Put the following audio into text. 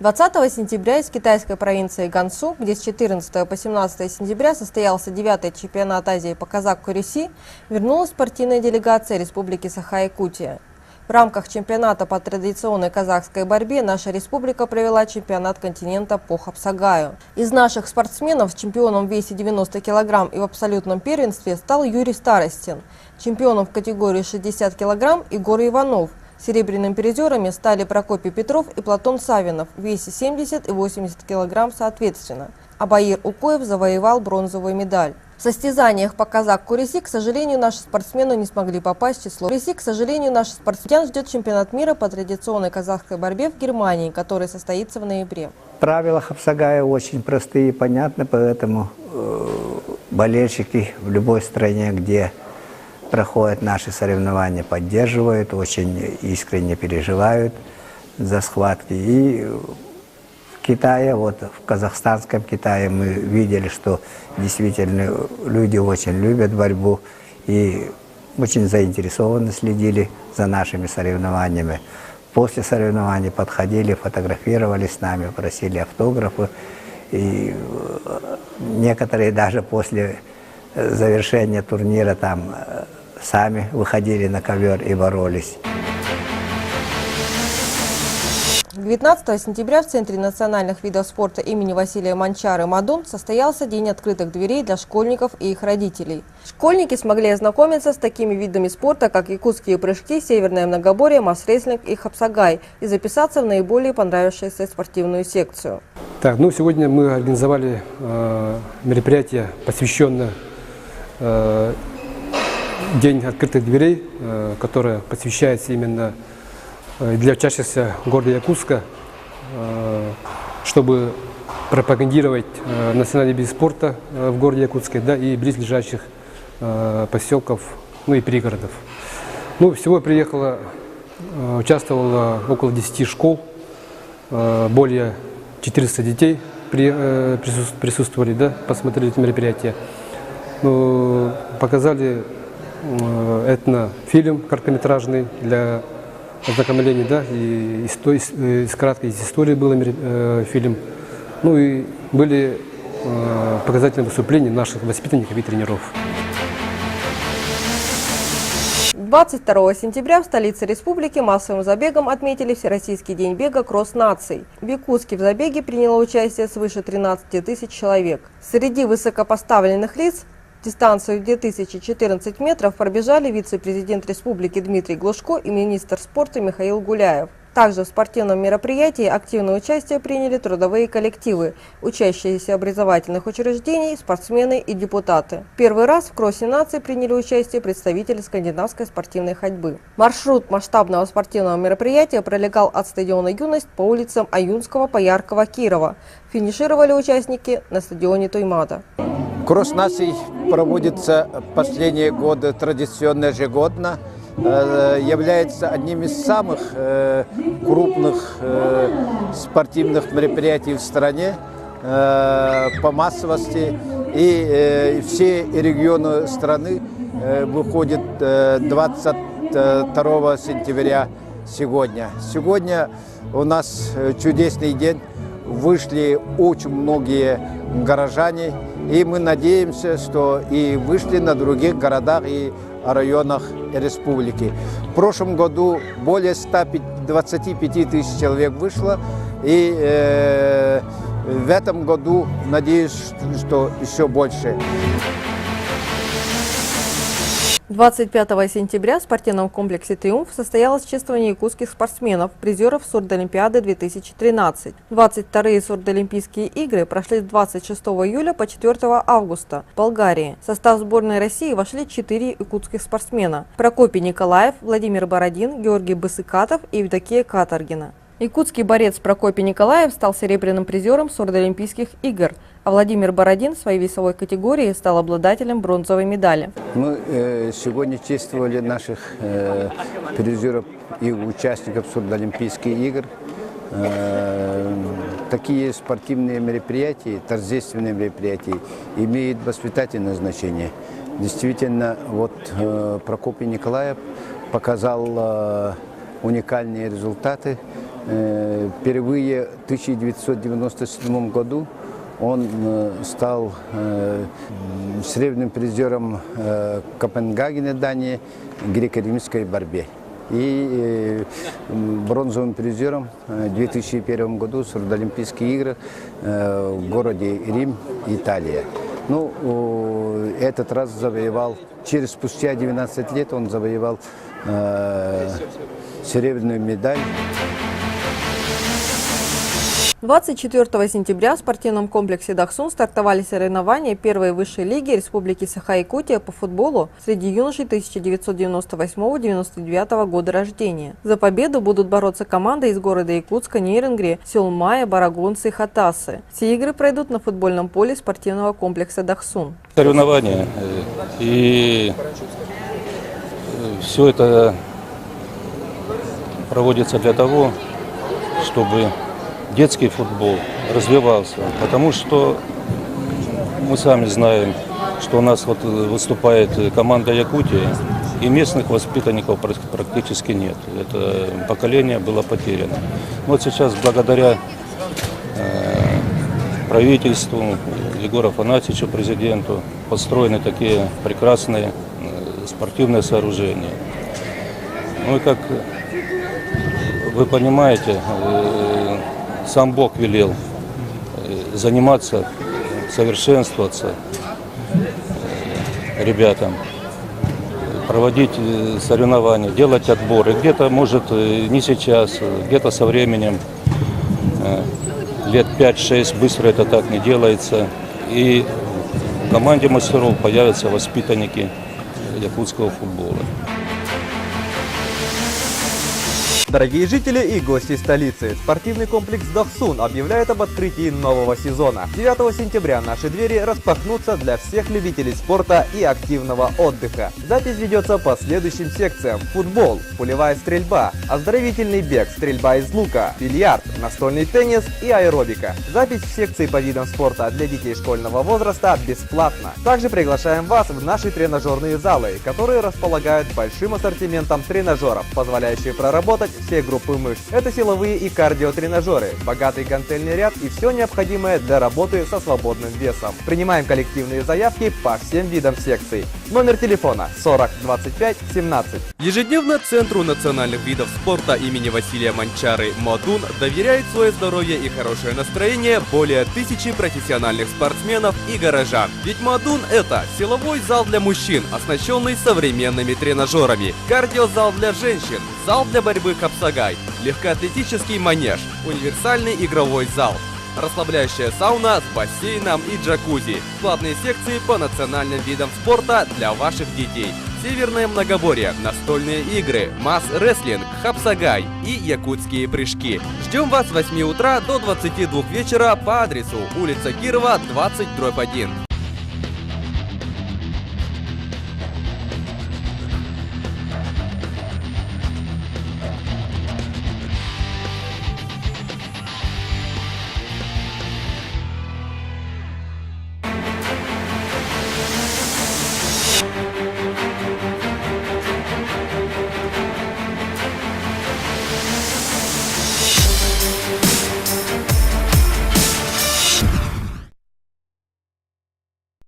20 сентября из китайской провинции Гансу, где с 14 по 17 сентября состоялся 9-й чемпионат Азии по казак-Курюси, вернулась партийная делегация Республики Саха-Якутия. В рамках чемпионата по традиционной казахской борьбе наша республика провела чемпионат континента по хапсагаю. Из наших спортсменов чемпионом в весе 90 кг и в абсолютном первенстве стал Юрий Старостин. Чемпионом в категории 60 кг Егор Иванов. Серебряными призерами стали Прокопий Петров и Платон Савинов в весе 70 и 80 кг соответственно. А Баир Укоев завоевал бронзовую медаль. В состязаниях по казак-Курюси, к сожалению, наши спортсмены не смогли попасть в число. К сожалению, наших спортсмен ждет чемпионат мира по традиционной казахской борьбе в Германии, который состоится в ноябре. Правила хапсагая очень простые и понятны, поэтому болельщики в любой стране, где проходят наши соревнования, поддерживают, очень искренне переживают за схватки. И в Китае, вот в казахстанском Китае мы видели, что действительно люди очень любят борьбу и очень заинтересованно следили за нашими соревнованиями. После соревнований подходили, фотографировали с нами, просили автографы. И некоторые даже после завершения турнира там сами выходили на ковер и боролись. 19 сентября в Центре национальных видов спорта имени Василия Манчары «Мадун» состоялся День открытых дверей для школьников и их родителей. Школьники смогли ознакомиться с такими видами спорта, как якутские прыжки, северное многоборье, масс-рестлинг и хапсагай, и записаться в наиболее понравившуюся спортивную секцию. Сегодня мы организовали мероприятие, посвященное День открытых дверей, которое посвящается именно для учащихся города Якутска, чтобы пропагандировать национальный вид спорта в городе Якутске, да, и близлежащих поселков, и пригородов. Всего приехало, участвовало около 10 школ, более 400 детей присутствовали, да, посмотрели это мероприятие. Показали этнофильм короткометражный для ознакомления, да, и краткой из истории был фильм. И были показательные выступления наших воспитанников и тренеров. 22 сентября в столице республики массовым забегом отметили Всероссийский день бега «Кросс наций». В Якутске в забеге приняло участие свыше 13 тысяч человек. Среди высокопоставленных лиц дистанцию 2014 метров пробежали вице-президент республики Дмитрий Глушко и министр спорта Михаил Гуляев. Также в спортивном мероприятии активное участие приняли трудовые коллективы, учащиеся образовательных учреждений, спортсмены и депутаты. Первый раз в кроссе наций приняли участие представители скандинавской спортивной ходьбы. Маршрут масштабного спортивного мероприятия пролегал от стадиона «Юность» по улицам Аюнского, Пояркова, Кирова. Финишировали участники на стадионе Туймада. Кросс наций проводится последние годы традиционно ежегодно. Является одним из самых крупных спортивных мероприятий в стране по массовости. И все регионы страны выходят 22 сентября сегодня. Сегодня у нас чудесный день. Вышли очень многие горожане, и мы надеемся, что и вышли на других городах и районах республики. В прошлом году более 125 тысяч человек вышло, и в этом году надеюсь, что еще больше. 25 сентября в спортивном комплексе «Триумф» состоялось чествование якутских спортсменов, призеров Сурдолимпиады 2013. 22-е Сурдолимпийские игры прошли с 26 июля по 4 августа в Болгарии. В состав сборной России вошли 4 якутских спортсмена – Прокопий Николаев, Владимир Бородин, Георгий Бысыкатов и Евдокия Каторгина. Якутский борец Прокопий Николаев стал серебряным призером Сурдолимпийских игр, а Владимир Бородин в своей весовой категории стал обладателем бронзовой медали. Мы сегодня чествовали наших призеров и участников Сурдолимпийских игр. Такие спортивные мероприятия, торжественные мероприятия имеют воспитательное значение. Действительно, Прокопий Николаев показал уникальные результаты Впервые в 1997 году он стал серебряным призером Копенгагена, Дании, греко-римской борьбе. И бронзовым призером в 2001 году с Олимпийских игр в городе Рим, Италия. Ну, этот раз завоевал, спустя 12 лет он завоевал серебряную медаль. 24 сентября в спортивном комплексе Дахсун стартовали соревнования первой высшей лиги Республики Саха-Якутия по футболу среди юношей 1998-99 года рождения. За победу будут бороться команды из города Якутска, Нейренгри, сел Мая, Барагунцы и Хатасы. Все игры пройдут на футбольном поле спортивного комплекса Дахсун. Соревнования, и все это проводится для того, чтобы детский футбол развивался, потому что мы сами знаем, что у нас вот выступает команда Якутии, и местных воспитанников практически нет. Это поколение было потеряно. Вот сейчас благодаря правительству, Егору Афанасьевичу, президенту, построены такие прекрасные спортивные сооружения. Ну и как вы понимаете, сам Бог велел заниматься, совершенствоваться ребятам, проводить соревнования, делать отборы. Где-то, может, не сейчас, где-то со временем, лет 5-6, быстро это так не делается. И в команде мастеров появятся воспитанники якутского футбола. Дорогие жители и гости столицы, спортивный комплекс Дахсун объявляет об открытии нового сезона. 9 сентября наши двери распахнутся для всех любителей спорта и активного отдыха. Запись ведется по следующим секциям: футбол, пулевая стрельба, оздоровительный бег, стрельба из лука, бильярд, настольный теннис и аэробика. Запись в секции по видам спорта для детей школьного возраста бесплатна. Также приглашаем вас в наши тренажерные залы, которые располагают большим ассортиментом тренажеров, позволяющие проработать все группы мышц. Это силовые и кардиотренажеры, богатый гантельный ряд и все необходимое для работы со свободным весом. Принимаем коллективные заявки по всем видам секций. Номер телефона 40 25 17. Ежедневно Центру национальных видов спорта имени Василия Манчары «Модун» доверяет свое здоровье и хорошее настроение более 1000 профессиональных спортсменов и горожан. Ведь «Модун» — это силовой зал для мужчин, оснащенный современными тренажерами, кардиозал для женщин, зал для борьбы Хапсагай, легкоатлетический манеж, универсальный игровой зал, расслабляющая сауна с бассейном и джакузи, платные секции по национальным видам спорта для ваших детей, северное многоборье, настольные игры, масс-рестлинг, хапсагай и якутские прыжки. Ждем вас с 8 утра до 22 вечера по адресу улица Кирова, 20/1.